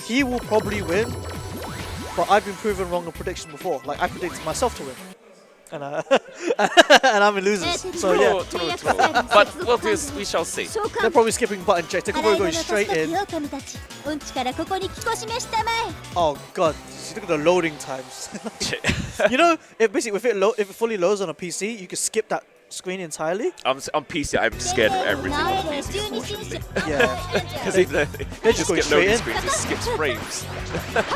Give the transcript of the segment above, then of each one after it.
he will probably win, but I've been proven wrong in predictions before. Like, I predicted myself to win. And, and I'm in losers. So yeah. True. But we shall see. They're probably skipping button checks. They're probably going straight in. Oh god, look at the loading times. You know, basically if it fully loads on a PC, you can skip that screen entirely. On PC, I'm scared of everything on PC, unfortunately. Yeah. Because if they just get loading screens, it skips frames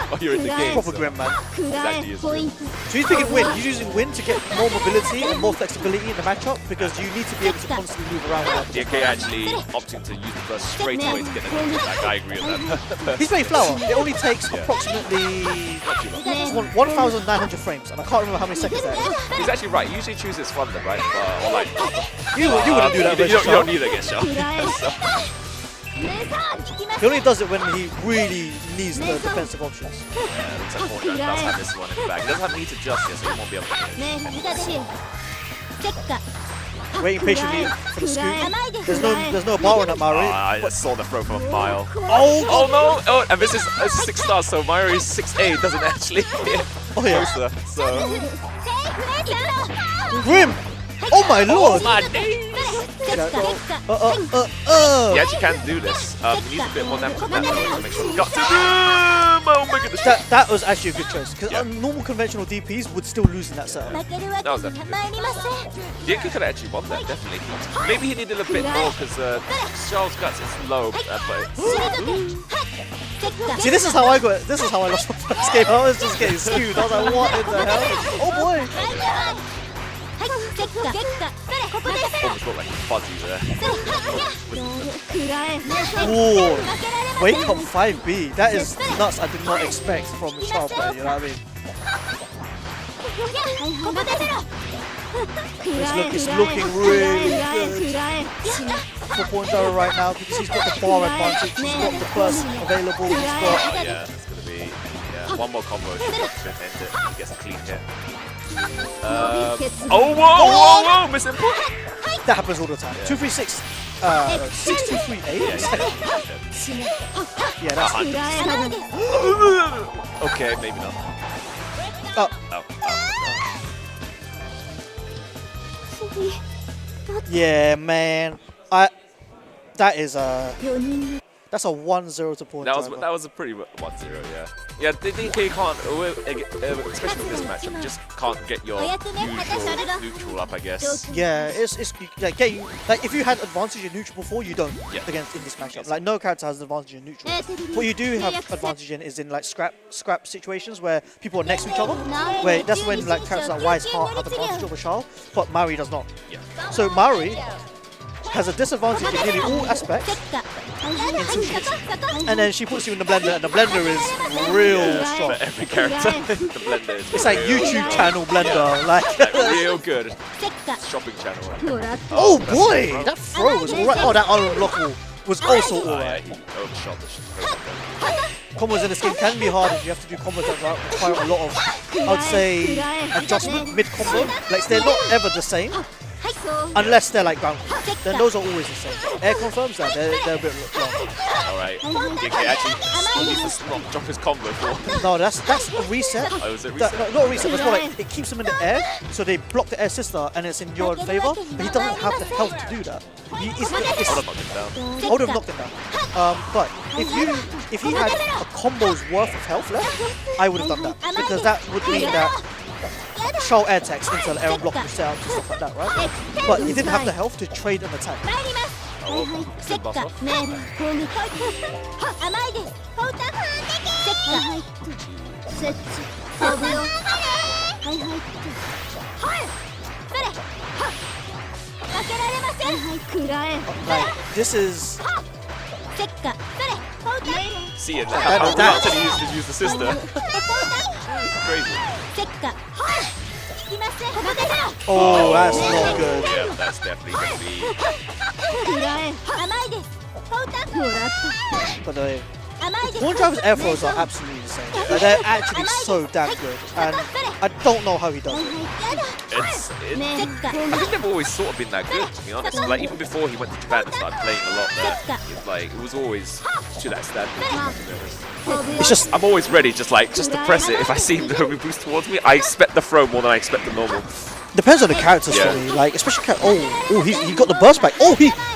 while you're in the game. Proper grim, man. Exactly is it. So you think win? You're using win to get more mobility and more flexibility in the matchup because you need to be able to constantly move around. DNK actually opting to use the burst straight away to get the kill. Like, I agree with that. He's playing Flower. It only takes approximately 1,900 frames, and I can't remember how many seconds that is. He's actually right. He usually chooses Thunder, right? Or like, you wouldn't do that. You don't need it against Shao. He only does it when he really needs the defensive options. Yeah, looks like Pawndriver does have this one in the bag. He doesn't have need to just yet, so he won't be able to get it. Waiting patiently for the scoop. There's no bar on that Maori. I saw the throw from a mile. Oh no! Oh, and this is 6 stars, so Maori is 6A, doesn't actually get closer. So Grim! Oh my lord! my days! He actually can do this. He needs a bit more damage to make sure he got to him! Oh my goodness! That was actually a good choice, because normal conventional DPs would still lose in that setup. That was definitely good. DNK could have actually won that, definitely. Maybe he needed a bit more, because Charles' guts is low, but See, this is how I got. This is how I lost my first game. I was just getting skewed. I was like, what in the hell? Oh boy! Almost looked like fuzzy there. Ooh, wake up 5B. That is nuts. I did not expect from a child player, you know what I mean? It's looking really good for Pawndriver right now because he's got the bar advantage, he's got the burst available, he's got... Yeah, that's going to be one more combo should end it. He gets a clean hit. Whoa! Misinput! That happens all the time. 236, 6238. Yeah, that's okay, maybe not. Yeah, man. That's a 1-0 to Pawndriver. That was a pretty 1-0, yeah. Yeah, DNK can't, especially with this matchup, you just can't get your usual neutral up, I guess. Yeah, it's like if you had advantage in neutral before, you don't against in this matchup. Like no character has advantage in neutral. What you do have advantage in is in like scrap situations where people are next to each other. Where that's when like characters like Wise Heart have advantage over Shao, but Maori does not. Yeah. So Maori has a disadvantage in nearly all aspects. And then she puts you in the blender, and the blender is real strong. For every character, the blender is it's like YouTube channel blender, like real good. Shopping channel. Oh boy, that throw was alright. Oh, that unblockable was also alright. He overshot the Combos in this game can be hard if you have to do combos that require a lot of, I would say, adjustment mid-combo. Like, they're not ever the same. Unless they're like ground, then those are always the same. Air confirms that they're a bit long. Alright, DNK actually still needs to drop his combo for. No, that's a reset. Oh, is it reset? No, not a reset, but it's more like it keeps him in the air, so they block the air sister and it's in your favor, but he doesn't have the health to do that. I would have knocked him down. I would have knocked him down. But if he had a combo's worth of health left, I would have done that. Because that would mean that Shao air attacks into the air block and set up and stuff like that, right? But he didn't have the health to trade an attack. Oh, good buff off. Like, this is... See it, how did he use the sister? Crazy. Oh, that's not good. Yeah, that's definitely going to be... But Pawndriver's air throws are absolutely insane. Like, they're actually so damn good, and I don't know how he does it. I think they've always sort of been that good, to be honest. Like, even before he went to Japan and started playing a lot there, it was always to that standard. It's just I'm always ready, just to press it. If I see him going boost towards me, I expect the throw more than I expect the normal. depends on the characters for me. Like especially he got the burst back.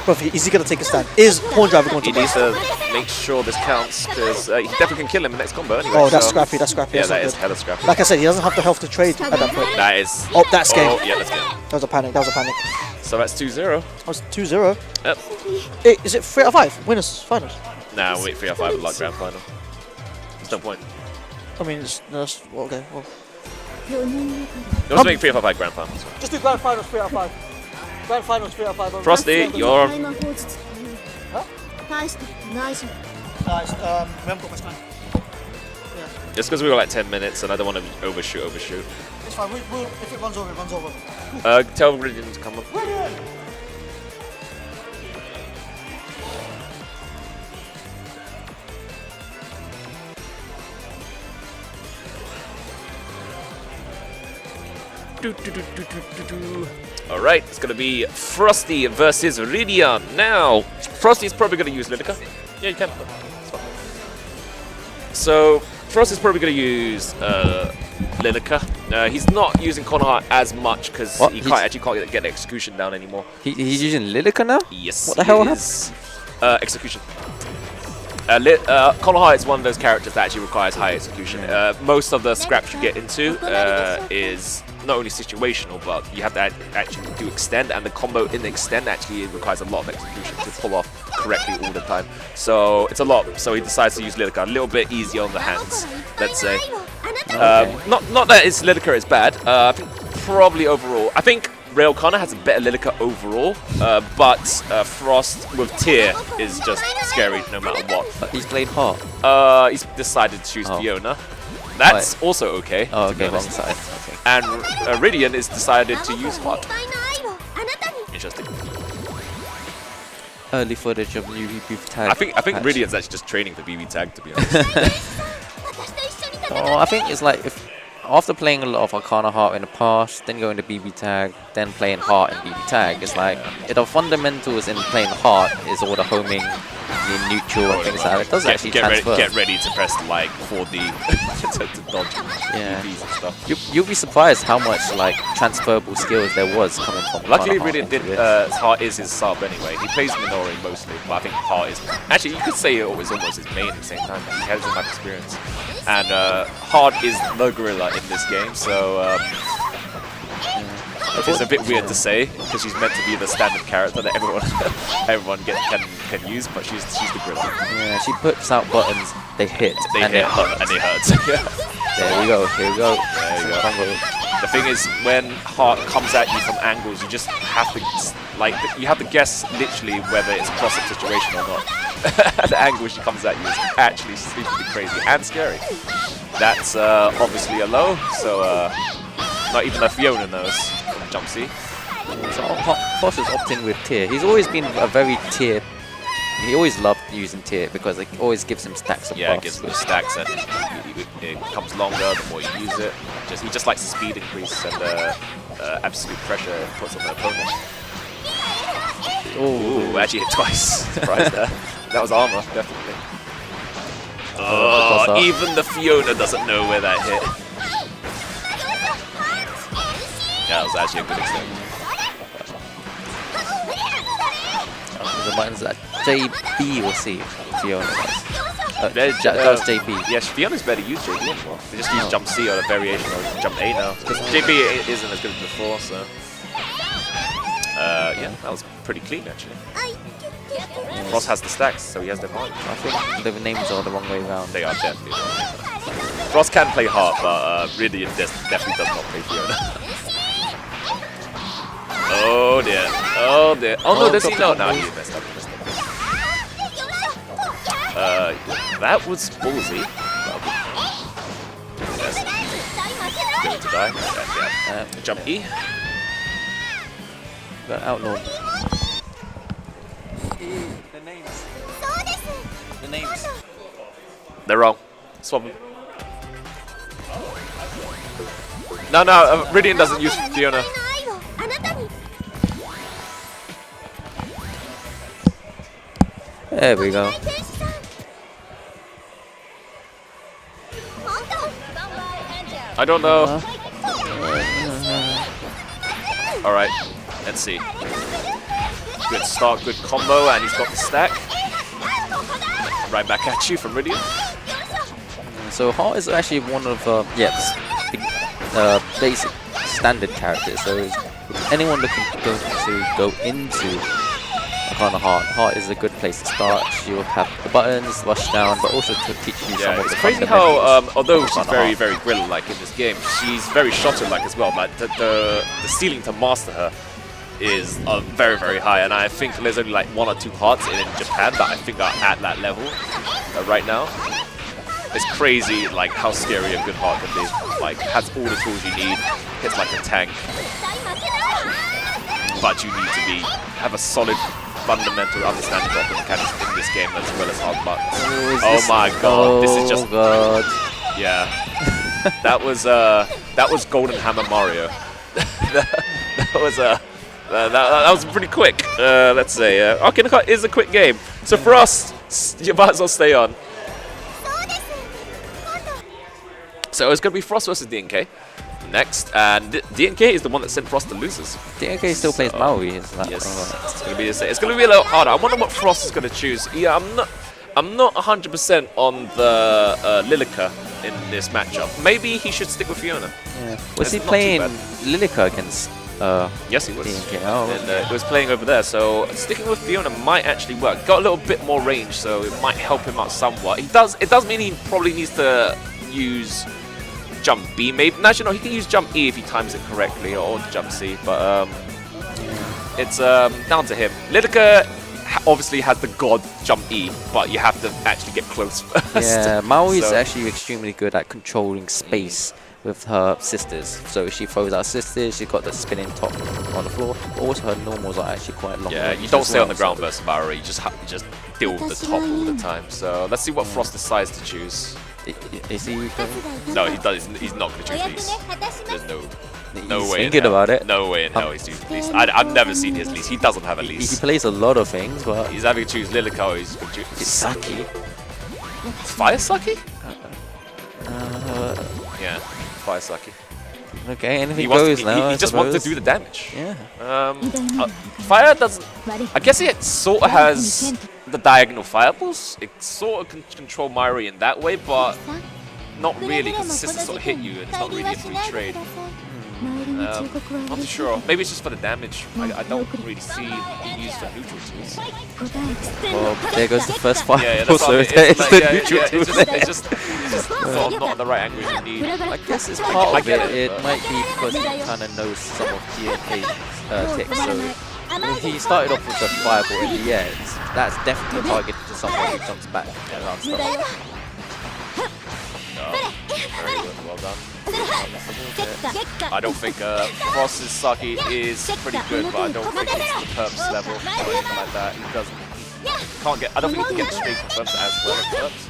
But is he gonna take a stand? Is Pawndriver going to? He needs to make sure this counts because he definitely can kill him in the next combo anyway. Oh, that's scrappy. That's scrappy. Yeah, that's that is hella scrappy. Like I said, he doesn't have the health to trade at that point. That is. Oh, that's game. Oh, yeah, that's game. That was a panic. That was a panic. So that's 2-0. That was 2-0. Yep. Hey, is it 3 out of 5 winners finals? Nah, wait, 3 out of 5 like grand final. There's no point. I mean, okay. Well. Let's make 3 out of 5 grand finals. Just do grand finals 3 out of 5. Grand finals 3 out of 5. Frosty, you're. Huh? Nice. Remember my time. Yeah. Just because we were like 10 minutes and I don't want to overshoot. It's fine. If it runs over, it runs over. Tell Ridian to come up. Alright, it's going to be Frosty versus Ridian. Now, Frosty's probably going to use Lidica. Yeah, you can. So, Frosty's probably going to use Lidica. He's not using Konoha as much because he can't get the execution down anymore. He's using Lidica now? Yes. What the hell happened? Execution. Konoha is one of those characters that actually requires high execution. Most of the scraps you get into is not only situational, but you have to actually do extend, and the combo in the extend actually requires a lot of execution to pull off correctly all the time. So it's a lot. So he decides to use Lidica, a little bit easier on the hands, let's say. Not that it's Lidica is bad. I think probably overall, I think Arcana has a better Lidica overall, but Frost with tier is just scary no matter what. But he's played hard. He's decided to choose Fiona. That's also okay. Oh, okay, wrong side. Okay. And Ridian is decided to use hard. Interesting. Early footage of new BB tag. I think Ridian's actually just training for BB tag, to be honest. Oh, I think it's like if after playing a lot of Arcana Heart in the past, then going to BB tag, then playing Heart and BB tag, it's like the fundamentals in playing Heart is all the homing, the neutral and things like that. It does actually transfer. Get ready to press like 4D to dodge BBs and stuff. You'll be surprised how much like transferable skills there was coming from. Luckily, Ridian did. Heart is his sub anyway. He plays Minori mostly, but I think Heart is actually you could say it was almost his main at the same time. He has enough experience. And Hard is the gorilla in this game, so it's a bit weird to say because she's meant to be the standard character that everyone can use, but she's the gorilla. Yeah, she puts out buttons, they hit, and it hurts. There we go. Here we go. There you go. The thing is, when Heart comes at you from angles, you just have to you have to guess literally whether it's a cross-up situation or not. The angle she comes at you is actually stupidly crazy and scary. That's obviously a low, so not even a Fiona knows from Jump C. So Foss is opting with tier. He's always been a very tier. He always loved using tier because it always gives him stacks of buffs. Yeah, it gives him stacks and it becomes longer the more you use it. He just likes the speed increase and absolute pressure it puts on the opponent. Ooh, actually hit twice. Surprise there. That was armor, definitely. Oh, even the Fiona doesn't know where that hit. Yeah, that was actually a good extent. The buttons that JB will see. Fiona does. That was JB. Yeah, Fiona's better use JB as well. They just use Jump C or a variation of Jump A now. Because JB isn't as good as before, so. Yeah, that was pretty clean actually. Frost has the stacks, so he has the advantage. I think the names are the wrong way around. They are definitely. Frost can play Heart, but Ridian definitely does not play Fiona. Oh dear. Oh dear. Oh no, does he? No, he messed up. That was ballsy. Yes. Going to die. Yeah. Jump E. Got outlaw. The names. They're wrong. Swap them. No, Ridian doesn't use Fiona. There we go. I don't know. Alright, let's see. Good start, good combo, and he's got the stack. Right back at you from Ridian. So Heart is actually one of the basic standard characters. So anyone looking to go into Arcana Heart is a good place to start. You'll have the buttons, rush down, but also to teach you some of it's the crazy how, although she's very Grilla-like in this game, she's very Shoto-like as well. Like the ceiling to master her is very high, and I think there's only like 1 or 2 hearts in Japan that I think are at that level right now. It's crazy like how scary a good heart can be. Like has all the tools you need, hits like a tank, but you need to have a solid fundamental understanding of the mechanics in this game as well as hard buttons. Oh my god, this is just yeah. that was Golden Hammer Mario. that was pretty quick. Let's say Arcana Heart is a quick game, so for us, you might as well stay on. So it's going to be Frost versus DNK next, and DNK is the one that sent Frost to losers. DNK still plays Maui. Yes, it's going to be the same. It's going to be a little harder. I wonder what Frost is going to choose. Yeah, I'm not 100% on the Lilica in this matchup. Maybe he should stick with Fiona. Yeah. Was he playing Lilica against? Yes, he was. DNK. Oh, and he was playing over there, so sticking with Fiona might actually work. Got a little bit more range, so it might help him out somewhat. It does mean he probably needs to use jump B, maybe. Actually, no, he can use jump E if he times it correctly, or jump C, but it's down to him. Lilica obviously has the god jump E, but you have to actually get close first. Yeah, Maui is actually extremely good at controlling space with her sisters. So if she throws out sisters, she's got the spinning top on the floor. But also her normals are actually quite long. Yeah, you don't stay on the ground versus Maori, you just deal with the top all the time. So let's see what Frost decides to choose. Is he going? No, he does. He's not going to choose these. There's no He's way. Thinking about it. No way in hell he's choosing these. I've never seen his lease. He doesn't have a lease. He plays a lot of things, but he's having to choose Lilica or he's going to choose Saki. Fire Saki? Yeah, Fire Saki. Okay, anything goes now. He just wants to do the damage. Yeah. Fire doesn't. I guess it sort of has the diagonal fireballs. It sort of can control Mairi in that way, but not really because the sisters sort of hit you and it's not really a free trade. Not too sure. Maybe it's just for the damage. I don't really see being used for neutral tools. Well, there goes the first fire. Yeah, that's so it's just sort of not on the right angle you need. I guess it's part of it. It might be because he kind of knows some of DNK's ticks. So when he started off with the fireball in the end, that's definitely targeted to someone who jumps back around stuff. Very good, well done. I don't think Frost's Saki is pretty good, but I don't think it's the Perps level or anything like that. He doesn't. Can't get. I don't think he can get straight confirms as well as Perps.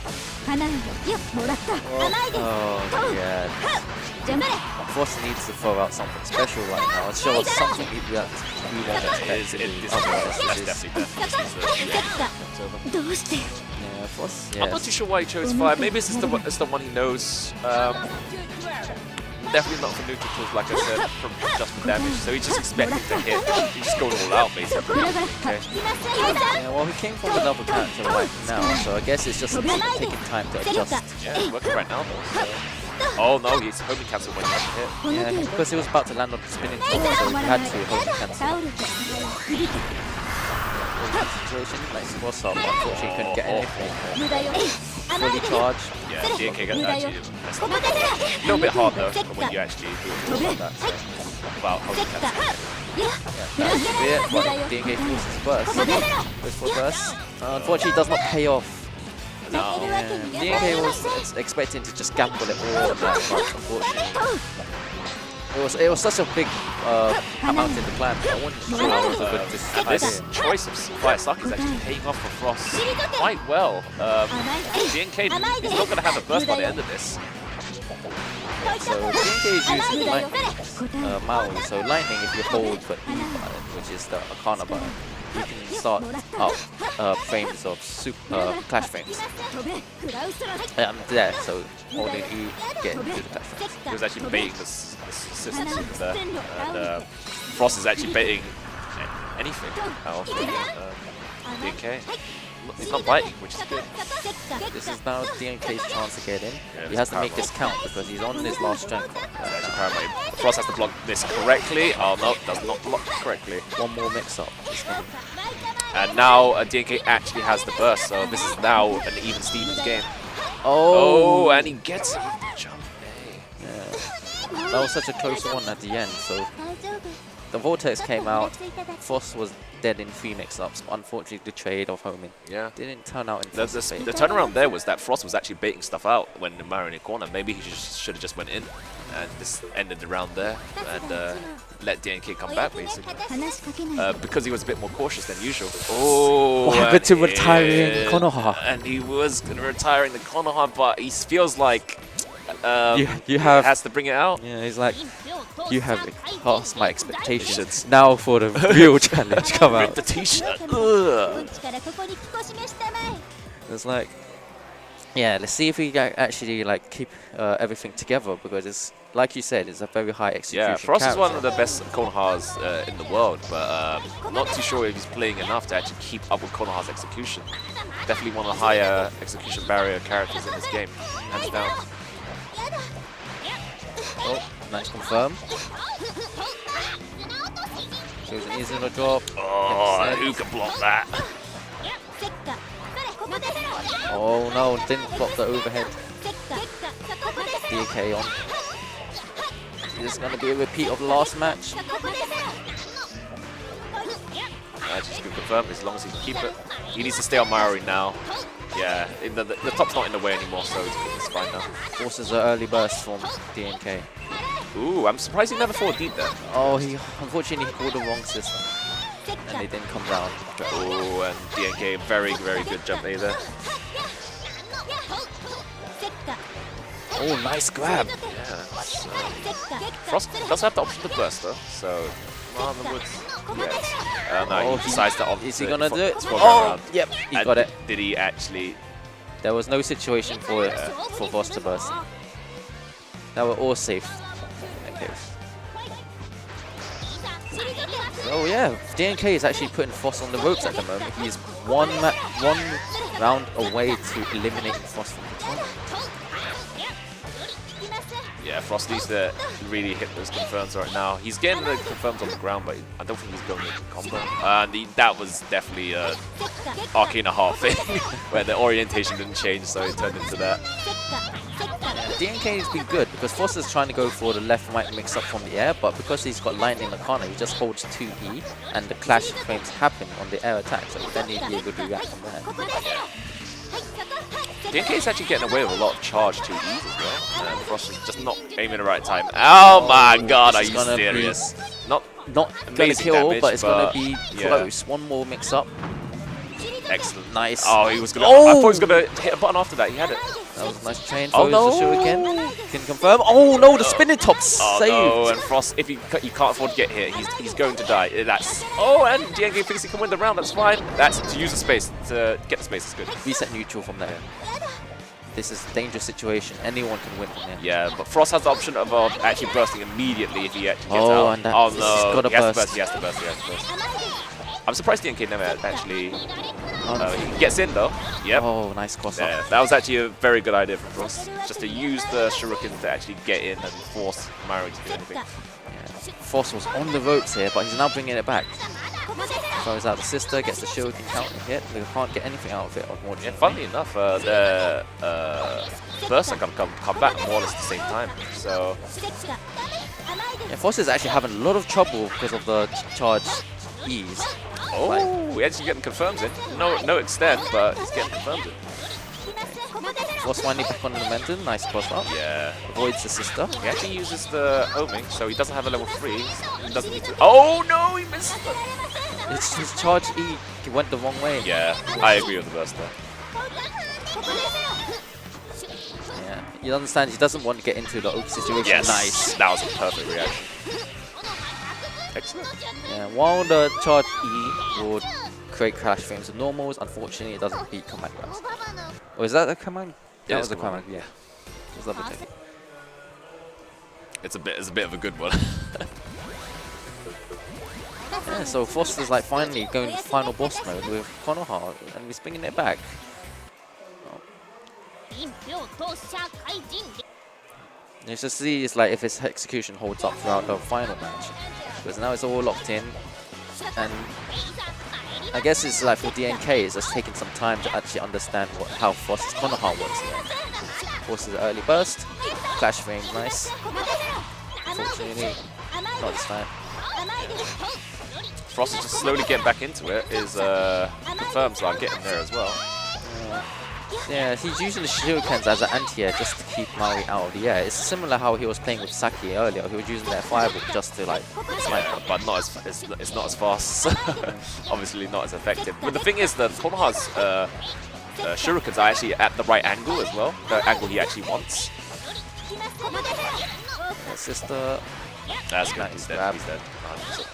Oh yeah. Frost needs to throw out something special right now. Show us something we won't expect. Yeah, I'm not too sure why he chose fire. Maybe it's the one he knows. Definitely not for neutral tools, like I said, just for damage. So he's just expecting to hit. He's just going all out, basically. Okay. Yeah, well, he came from another character right now, so I guess it's just taking time to adjust. Yeah, it's working right now, though. So. Oh no, he's homing cancel when he has to hit. Yeah, because he was about to land on the spinning top, so he had to homing cancel. Situation like Squash up, unfortunately couldn't get anything. Fully charged. Yeah, DNK got actually messed up. A little bit hard though when you actually do it like that. So about how you can. Yeah, that's it. But DNK forces burst. Goes for burst. Unfortunately, does not pay off. No. DNK was expecting to just gamble it all, but unfortunately. It was such a big amount in the plan. I wasn't sure how it was good this And this choice of Fire-Saki is actually paying off for Frost quite well. DNK is not going to have a burst by the end of this. So DNK is using lightning, Maui. So lightning, if you hold the E button, which is the Arcana button, you can start up frames of clash frames. I'm there, so holding E, get into the clash frames. He was actually baiting the system there, and Frost is actually baiting anything out of DNK. He's not biting, which is good. This is now DNK's chance to get in. He has to make this count because he's on his last strength. Frost has to block this correctly. Oh no, does not block correctly. One more mix-up. And now DNK actually has the burst, so this is now an even Stevens game. Oh, and he gets it with the jump. Yeah. That was such a close one at the end. So the Vortex came out. Frost was dead in 3 mix-ups. Unfortunately, the trade of homing didn't turn out in the turnaround there was that Frost was actually baiting stuff out when Mario in the corner. Maybe he should have just went in and just ended the round there and let DNK come back, basically. Because he was a bit more cautious than usual. Oh, what happened to retiring Konoha? And he was going to retire in the Konoha, but he feels like you have has to bring it out. Yeah, he's like, you have passed my expectations. Now for the real challenge, come out. Rip the t-shirt. It's like, yeah, let's see if we can actually like keep everything together, because it's like you said, it's a very high execution. Yeah, Frost is one of the best Konohas in the world, but I'm not too sure if he's playing enough to actually keep up with Konoha's execution. Definitely one of the higher execution barrier characters in this game, hands down. Oh, nice confirm. Shows an easy little drop. Oh, who can block that? Oh no, didn't block the overhead. DK on. Is this going to be a repeat of the last match? Just can confirm as long as he can keep it. He needs to stay on Maori now. Yeah, the top's not in the way anymore, so it's fine now. Forces an early burst from DNK. Ooh, I'm surprised he never fought deep there. Oh, he unfortunately called the wrong system, and they didn't come down. Oh, and DNK, very, very good jump A there. Oh, nice grab. Yeah, Frost does have the option to burst though, so on the woods. Yes. No, he decides to opt. Is he gonna do it? Oh, yep, he got it. Did he actually? There was no situation for Frost to burst. Now we're all safe. Okay. So yeah, DNK is actually putting Frost on the ropes at the moment. He's one round away to eliminating Frost from the tournament. Yeah, Frost needs to really hit those confirms right now. He's getting the confirms on the ground, but I don't think he's going to combo. And that was definitely an Arcana heart thing, where the orientation didn't change, so it turned into that. DNK has been good because Frost is trying to go for the left-right mix-up from the air, but because he's got lightning in the corner, he just holds 2E, and the clash frames happen on the air attack, so then he'll be able to react from there. DNK is actually getting away with a lot of charge 2Es as well. And Frost is just not aiming at the right time. Oh my god, are you serious? Not gonna kill, damage, but it's gonna be close. One more mix-up. Excellent. Nice. Oh, he was gonna. I thought he was gonna hit a button after that. He had it. That was a nice chain. Oh no! The shuriken. Can confirm. Oh no! The spinning top saved. Oh, and Frost, if you can't afford to get hit, he's going to die. That's and DNK thinks he can win the round. That's fine. That's to use the space to get the space is good. Reset neutral from there. This is a dangerous situation. Anyone can win from here. Yeah, but Frost has the option of actually bursting immediately if he actually gets out. Oh, and that, oh no! He has to burst. He has to burst. He has to burst. I'm surprised DNK never actually he gets in though. Yep. Oh, nice cross up. Yeah, that was actually a very good idea from Frost. Just to use the shuriken to actually get in and force Mario to do anything. Yeah. Frost was on the ropes here, but he's now bringing it back. Throws out the sister, gets the shuriken counter hit. They can't get anything out of it, unfortunately. Yeah, funnily enough, the bursts are going to come back more or less at the same time. So yeah, Frost is actually having a lot of trouble because of the charge ease. Oh, we're actually getting confirms in. No extent, but he's getting confirms in. Frost finally back on the momentum. Nice cross up. Yeah. Avoids the sister. He actually uses the homing, so he doesn't have a level 3. He doesn't need to. Oh no, he missed it. It's his charge E. He went the wrong way. Yeah, I agree with the burst there. Yeah, you understand. He doesn't want to get into the oak situation. Yes, Nice. that was a perfect reaction. Excellent. Yeah, while the charge E would create crash frames with normals, unfortunately it doesn't beat command grabs. Or is that a command? Yeah, That it's was a command. command. Yeah. It was double check. It's a bit of a good one. Yeah, so Foster's like finally going final boss mode with Konoha, and we're bringing it back. You just see it's like if his execution holds up throughout the final match, because now it's all locked in, and I guess it's like for DNK, it's just taking some time to actually understand how Frost's Konoha works. Forces an early burst, clash frame, nice. Unfortunately, not this time. Frost is just slowly getting back into it. Is confirms that I'm getting there as well. Yeah, he's using the shurikens as an anti-air just to keep Maui out of the air. It's similar how he was playing with Saki earlier. He was using their fireball just to like snipe them. But not as it's not as fast. Obviously not as effective. But the thing is that Konoha's shurikens are actually at the right angle as well. The angle he actually wants. Sister. That's good. Nice He's dead. grab. He's dead. 100%.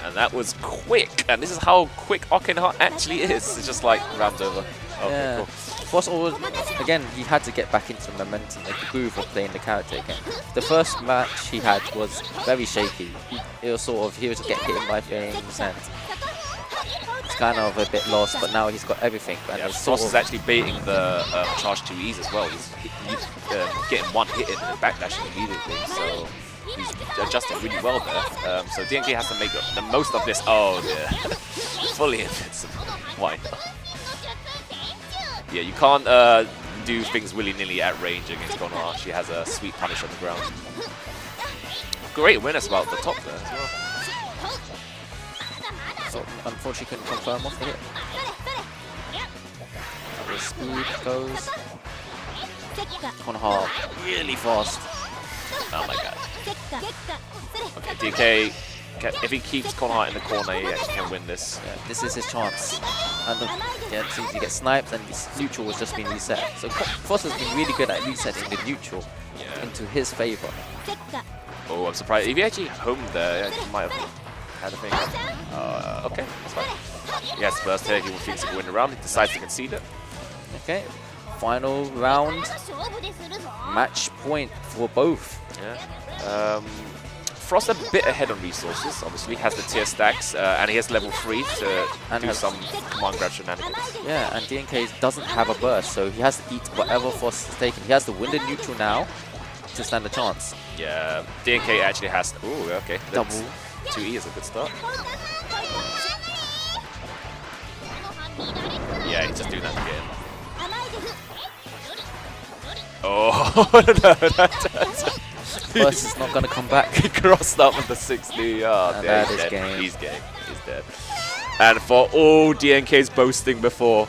And that was quick. And this is how quick Arcana Heart actually is. It's just like round over. Okay, Yeah. cool. Frost always, again, he had to get back into the momentum, like the groove of playing the character again. The first match he had was very shaky. It was sort of, he was getting hit by things and it's kind of a bit lost, but now he's got everything. And Yeah, it's sort Frost is of, actually baiting the charge 2Es as well. He's getting one hit in and backdashing immediately, so he's adjusting really well there. So DNK has to make the most of this. Oh dear. Fully invincible. Why not? Yeah, you can't do things willy-nilly at range against Konoha. She has a sweet punish on the ground. Great awareness about the top there as well. so unfortunately couldn't confirm off the hit. The speed goes. Konoha really fast. Oh my god. Okay, DK, if he keeps Konoha in the corner, he actually can win this. Yeah, this is his chance. And he gets sniped and his neutral was just being reset. So Frost has been really good at resetting the neutral into his favor. Oh, I'm surprised. If he actually homed there, he might have had a thing. Okay, that's fine. He has first hit, he thinks he can win the round, he decides to concede it. Okay, final round. Match point for both. Yeah. Frost a bit ahead on resources, obviously, has the tier stacks, and he has level 3 to do some command grab shenanigans. Yeah, and DNK doesn't have a burst, so he has to eat whatever Frost is taking. He has to win the neutral now to stand a chance. Yeah, DNK actually has. Ooh, okay. Double. 2E is a good start. Yeah, he's just doing that again. Oh, no, Burst is not going to come back. he crossed up with the 60. Oh, And there, that he's is dead. game. He's game. He's dead. And for all DNK's boasting before,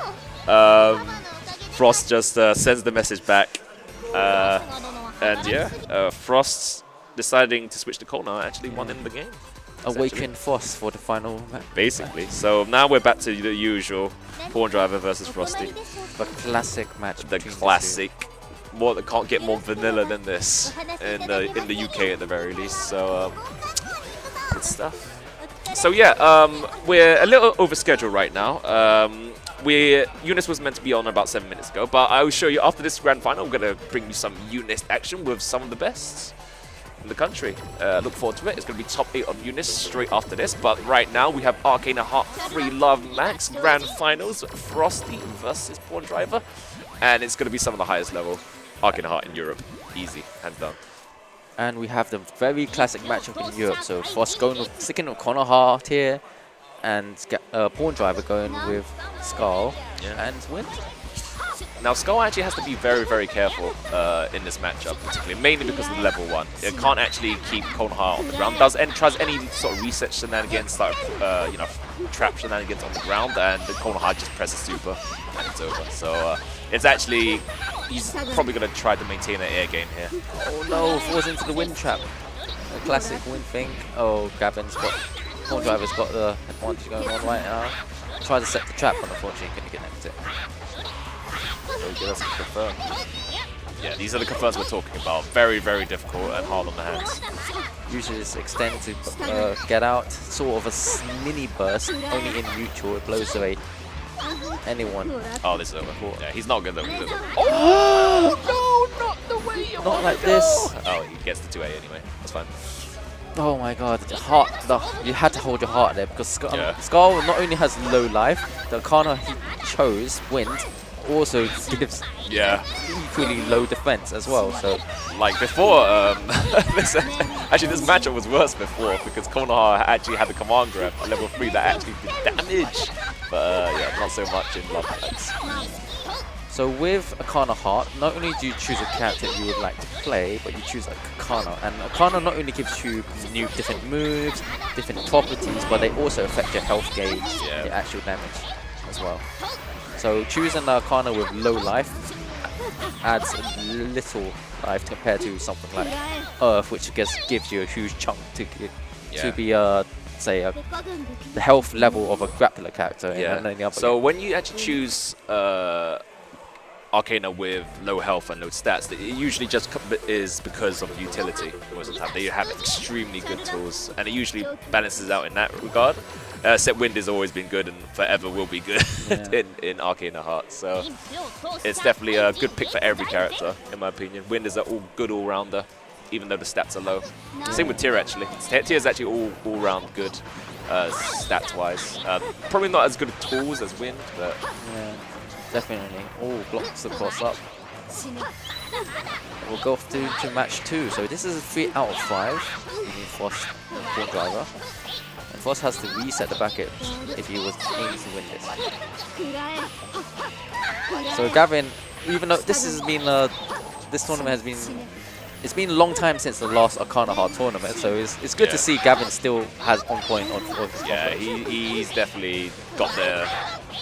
Frost just sends the message back. And yeah, Frost deciding to switch to Konoha actually won in the game. Awaken Frost for the final match. Basically. So now we're back to the usual Pawndriver versus Frosty. The classic match. The between classic. More that can't get more vanilla than this in the UK at the very least. So good stuff. So yeah, we're a little over schedule right now. Eunice was meant to be on about 7 minutes ago, but I will show you after this grand final. I'm gonna bring you some Eunice action with some of the best in the country. Look forward to it. It's gonna be top 8 on Eunice straight after this. But right now we have Arcana Heart 3 Love Max grand finals, Frosty versus Pawndriver, and it's gonna be some of the highest level Arcana Heart in Europe. Easy, hands down. And we have the very classic matchup in Europe. So Frost sticking with Konoha here, and Pawndriver going with Skull and win. Now, Skull actually has to be very, very careful in this matchup, particularly, mainly because of the level 1. It can't actually keep Konoha on the ground. Tries any sort of reset shenanigans, like, you know, trap shenanigans on the ground, and the Konoha just presses super, and it's over. So it's actually, he's probably going to try to maintain an air game here. Oh no, falls into the wind trap. The classic wind thing. Oh, Pawndriver's got the advantage going on right now. Tries to set the trap, but unfortunately couldn't connect it. So he doesn't confirm. Yeah, these are the confirms we're talking about. Very, very difficult and hard on the hands. Uses extend to get out. Sort of a mini burst, only in neutral. It blows away anyone. Oh, this is over. Yeah, he's not good though. Oh no, not the way you Not like this. Oh, he gets the 2A anyway. That's fine. Oh my god, the heart, you had to hold your heart there because Skull not only has low life, the Arcana he chose, Wind, also gives equally low defense as well. So, like before, actually this matchup was worse before because Konoha actually had the command grab at level 3 that actually did damage. But yeah, not so much in Love Attacks. So with Arcana Heart, not only do you choose a character you would like to play, but you choose Arcana. And Arcana not only gives you new different moves, different properties, but they also affect your health gauge, the actual damage as well. So choosing the Arcana with low life adds little life compared to something like Earth, which gives you a huge chunk to be say the health level of a grappler character. In any other game. When you actually choose Arcana with low health and low stats, it usually just is because of utility most of the time. They have extremely good tools, and it usually balances out in that regard. Except Wind has always been good and forever will be good in Arcana Heart. So it's definitely a good pick for every character, in my opinion. Wind is an good all-rounder, even though the stats are low. Same with Tyr, actually. Tyr is actually all-round good stats-wise. Probably not as good at tools as Wind, but... Yeah. Definitely. Oh, blocks the cross up. We'll go to match 2. So this is a 3 out of 5. Using Frost and Pawndriver. And Frost has to reset the bracket if he was aiming to win this. So Gavin, even though this has been this tournament has been, it's been a long time since the last Arcana Heart tournament, so it's good to see Gavin still has on point on his he's definitely got the...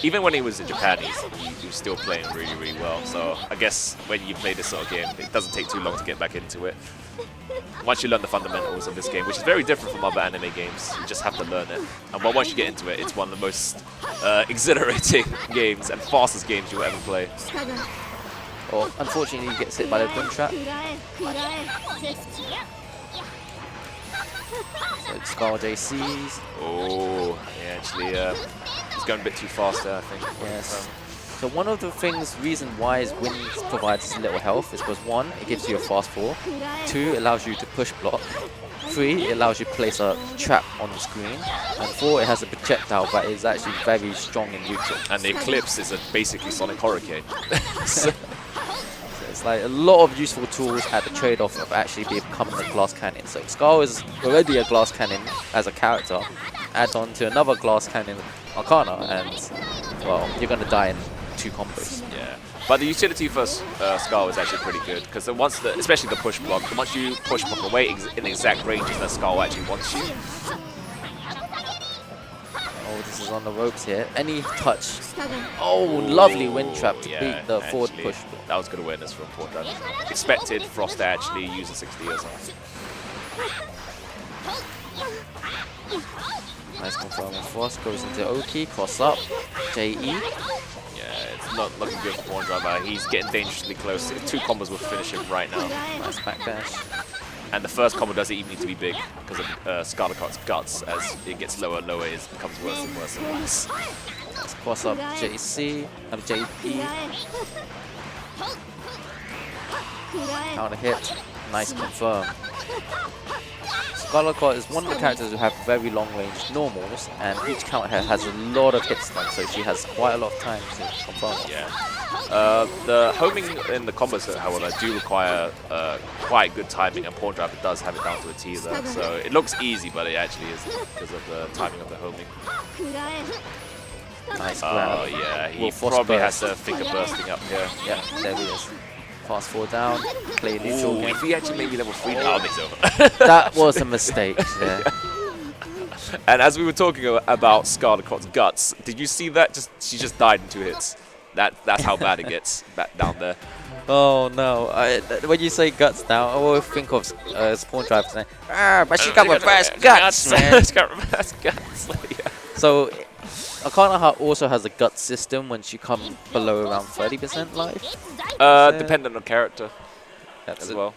Even when he was in Japan, he was still playing really, really well. So I guess when you play this sort of game, it doesn't take too long to get back into it. Once you learn the fundamentals of this game, which is very different from other anime games, you just have to learn it. And once you get into it, it's one of the most exhilarating games and fastest games you'll ever play. Well, unfortunately, he gets hit by the wind trap. So Skull JCs. Oh, yeah, actually, he's going a bit too fast there, I think. Yes. So one of the reason why Wind provides little health is because 1, it gives you a fast fall. 2, it allows you to push block. 3, it allows you to place a trap on the screen. And 4, it has a projectile that is actually very strong in neutral. And the Eclipse is basically Sonic Hurricane. So it's like a lot of useful tools at the trade-off of actually becoming a glass cannon. So Skull is already a glass cannon as a character. Add on to another glass cannon Arcana, and well, you're gonna die in 2 combos. Yeah, but the utility for Skull is actually pretty good because especially the push block, once you push block away in the exact ranges that Skull actually wants you. Oh, this is on the ropes here. Any touch. Oh, lovely wind trap to beat the forward push. That was good awareness from Pawndriver. Expected Frost to actually use a 60 or something. Nice confirming Frost. Goes into Oki. Cross up. JE. Yeah, it's not looking good for Pawndriver. He's getting dangerously close. 2 combos will finish him right now. Nice backdash. And the first combo doesn't even need to be big because of Scarlet Cart's guts. As it gets lower and lower, it becomes worse and worse and worse. Let's cross up JC, JP. Counter hit, nice confirm. Scarlet Cart is one of the characters who have very long range normals, and each counter hit has a lot of hits done, so she has quite a lot of time to confirm. Yeah. The homing in the combos, however, do require quite good timing, and Pawndriver does have it down to a T there. So it looks easy, but it actually isn't because of the timing of the homing. Nice grab. Oh yeah, he Will force probably burst. has a finger bursting up here. Yeah, there he is. Fast forward down, play neutral Ooh, game. if he actually made me level 3 now, it's over. That was a mistake there. And as we were talking about Scarlet Crot's guts, did you see that? She just died in 2 hits. That's how bad it gets back down there. Oh no! When you say guts now, I always think of Pawndriver saying, but she got reverse guts, man. She got reverse guts. Yeah. So, Arcana Heart also has a gut system when she comes below around 30% life. Dependent on character as well.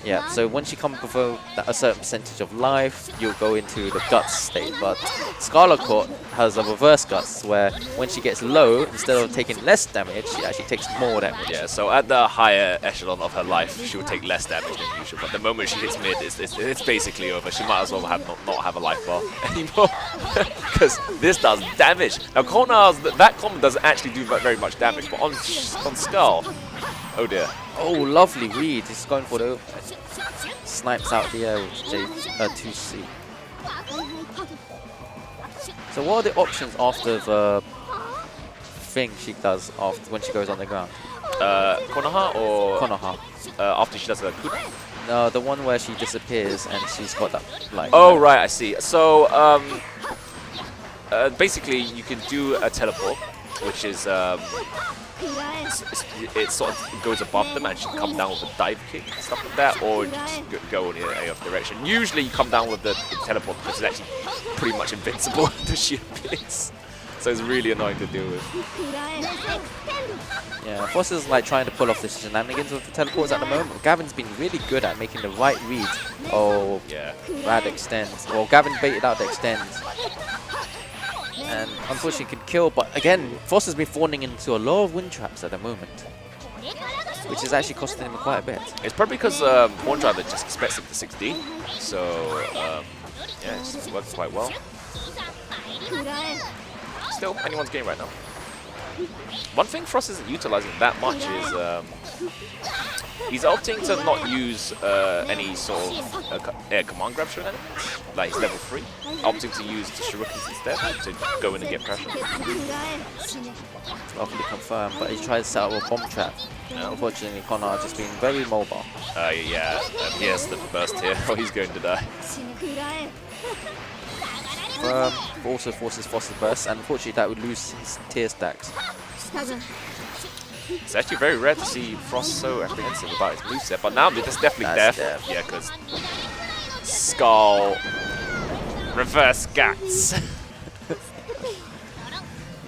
Yeah, so once you come below a certain percentage of life, you'll go into the guts state. But Scarlet Court has a reverse guts, where when she gets low, instead of taking less damage, she actually takes more damage. Yeah, so at the higher echelon of her life, she will take less damage than usual. But the moment she hits mid, it's basically over. She might as well not have a life bar anymore, because this does damage. Now, that combo doesn't actually do very much damage, but on Skull, oh dear. Oh, lovely read. He's going for the snipes out the air with 2C. So what are the options after the thing she does after when she goes on the ground? Konoha or Konoha. After she does the coup? No, the one where she disappears and she's got that like. Oh right, I see. So basically you can do a teleport, which is it sort of goes above them and she can come down with a dive kick and stuff like that, or just go in the other direction. Usually you come down with the teleport because it's actually pretty much invincible until she appears. So it's really annoying to deal with. Yeah, Frost is like trying to pull off the shenanigans with the teleports at the moment. Gavin's been really good at making the right read. Oh, yeah. Bad extends. Well, Gavin baited out the extends. And unfortunately can kill, but again, Frost has been falling into a lot of wind traps at the moment, which is actually costing him quite a bit. It's probably because Pawndriver just expects it to 6D, so yeah, it's worked quite well. Still, anyone's game right now. One thing Frost isn't utilizing that much is he's opting to not use any sort of air command grab shenanigans, like he's level 3, opting to use the shurikens instead to go in and get pressure. Lovely confirmed, but he tried to set up a bomb trap. Yeah. Unfortunately, Connor has just been very mobile. Yeah, he has the burst here, or he's going to die. Also forces Frost's burst, and unfortunately that would lose his tier stacks. It's actually very rare to see Frost so apprehensive about his moveset, but now there's definitely death. Yeah, because Skull, reverse guts.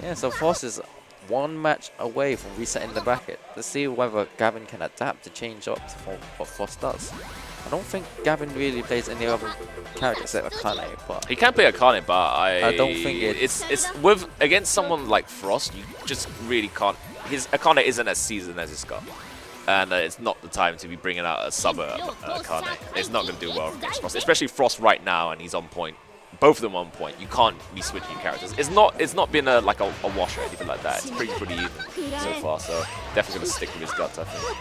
Yeah, so Frost is one match away from resetting the bracket. Let's see whether Gavin can adapt to change up to what Frost does. I don't think Gavin really plays any other character except Arcana, but He can play Arcana, but I don't think it's with against someone like Frost, you just really can't. His Arcana isn't as seasoned as his Skull, and it's not the time to be bringing out a sub Arcana. It's not going to do well against Frost, especially Frost right now, and he's on point. Both of them on point. You can't be switching characters. It's not been a wash or anything like that. It's pretty even so far. So definitely gonna stick with his guts, I think.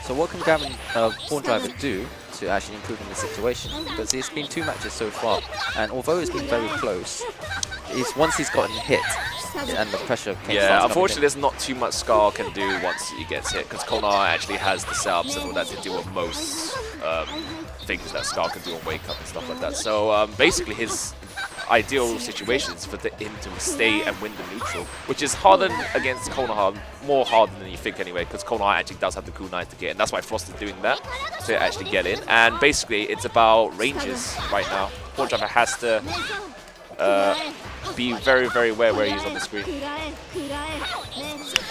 So what can Gavin Pawndriver do to actually improve in the situation? Because it's been 2 matches so far, and although it's been very close, once he's gotten hit and the pressure. Yeah, unfortunately, there's not too much Scar can do once he gets hit, because Konar actually has the setups and all that to deal with most things that Scar can do on wake up and stuff like that. So basically, his ideal situation is for him to stay and win the neutral, which is harder against Konoha, more harder than you think anyway, because Konoha actually does have the kunai to get in. That's why Frost is doing that, to actually get in. And basically, it's about ranges right now. Pawndriver has to be very, very aware where he is on the screen.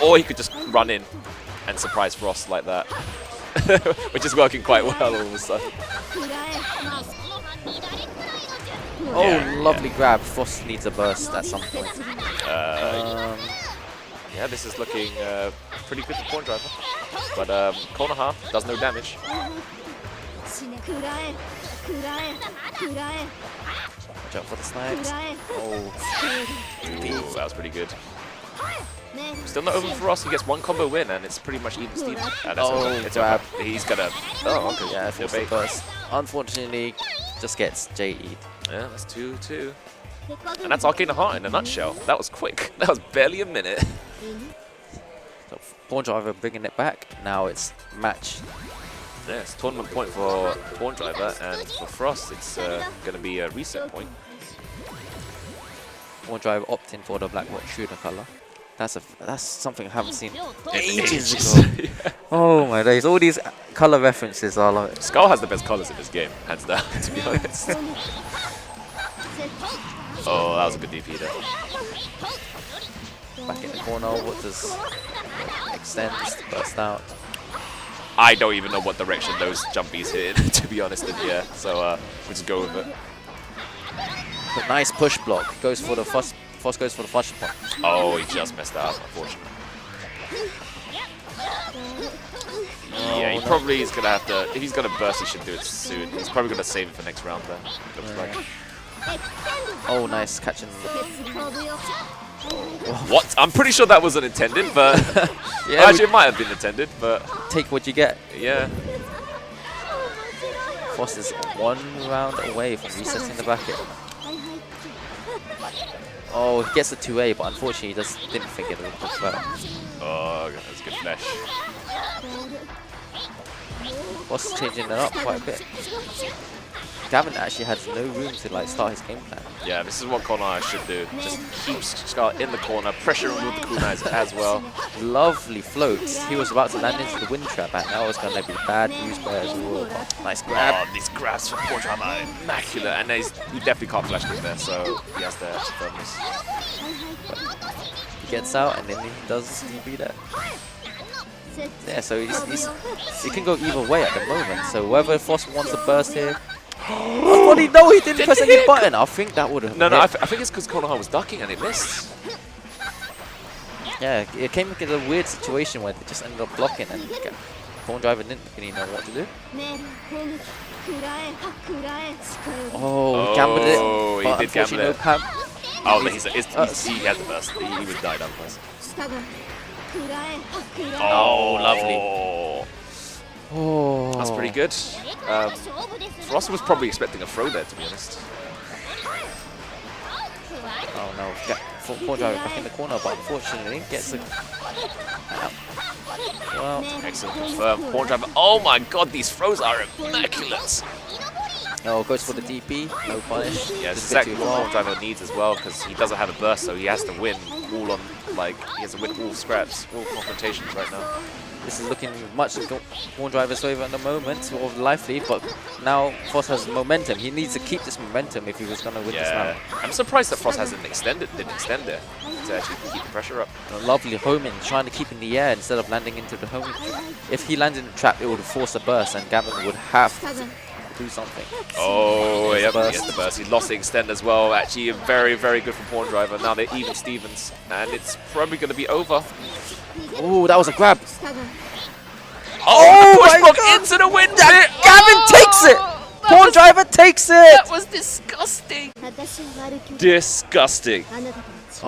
Or he could just run in and surprise Frost like that, which is working quite well all of a sudden. Oh, yeah, lovely grab. Frost needs a burst at some point. Yeah, this is looking pretty good for Pawndriver. But Konoha does no damage. Watch out for the snipes. Ooh, that was pretty good. Still not over for us. He gets 1 combo win, and it's pretty much even Steven. It's grab. He's gonna. Oh, okay. Yeah, force the burst. Unfortunately, just gets JE'd. Yeah, that's 2-2. And that's Arcana Heart in a nutshell. That was quick. That was barely a minute. So Pawndriver bringing it back. Now it's match. Yeah, it's tournament point for Pawndriver, and for Frost, it's going to be a reset point. Pawndriver opting for the black watch shooter color. That's something I haven't seen Ages ages ago. Yeah. Oh my days! All these color references are like. Skull has the best colors in this game, hands down, to be honest. Oh, that was a good DP there. Back in the corner. What does extends burst out? I don't even know what direction those jumpies hit in, to be honest in the air. So we'll just go with it. But nice push block. Goes for the Frost goes for the flush point. Oh, he just messed that up, unfortunately. Yeah, he probably is going to have to... If he's going to burst, he should do it soon. He's probably going to save it for next round then. Looks like. Oh, nice catching. What? I'm pretty sure that wasn't intended, but... Yeah, actually, it might have been intended, but... Take what you get. Yeah. Frost is 1 round away from resetting the bracket. Oh, he gets the 2A, but unfortunately he didn't think it would push back. Oh, that's a good flash. Frost is changing it up quite a bit. Gavin actually had no room to like start his game plan. Yeah, this is what Konai should do. Just keep Scar in the corner, pressure him with the kunais as well. Lovely floats. He was about to land into the wind trap, and that was going to be bad news for as well. Nice grab. Oh, these grabs from Pawndriver are immaculate, and he definitely can't flash kick there, so he has to firmness. He gets out, and then he does DB that. Yeah, so he can go either way at the moment. So whether Frost wants to burst here. Oh, no, he didn't press any button. I think that would have. No, I think it's because Konai was ducking and it missed. Yeah, it came into a weird situation where they just ended up blocking, and Pawndriver didn't really know what to do. Oh, he gambled it. Oh, he did gamble no it. pam. Oh, no, he has the burst. He would die otherwise. Oh, lovely. Oh, that's pretty good. Frost was probably expecting a throw there, to be honest. Oh no, Pawndriver back in the corner, but unfortunately gets a... Well, excellent confirm. Pawndriver. Oh my god, these throws are immaculate. Oh, goes for the DP, no punish. Yeah, it's exactly what Pawndriver needs as well, because he doesn't have a burst, so he has to win all on, like, he has to win all scraps, all confrontations right now. This is looking much like Pawndriver's favor at the moment, sort of lively, but now Frost has momentum. He needs to keep this momentum if he was going to win this round. I'm surprised that Frost didn't extend there to actually keep the pressure up. A lovely homing, trying to keep in the air instead of landing into the homing trap. If he landed in the trap, it would force a burst, and Gavin would have to do something. Oh, yep, he gets the burst. He lost the extend as well. Actually, very, very good for Pawndriver. Now they're even Stevens, and it's probably going to be over. Oh, that was a grab. Oh, push block into the wind. Gavin takes it. Pawndriver takes it. That was disgusting. Disgusting.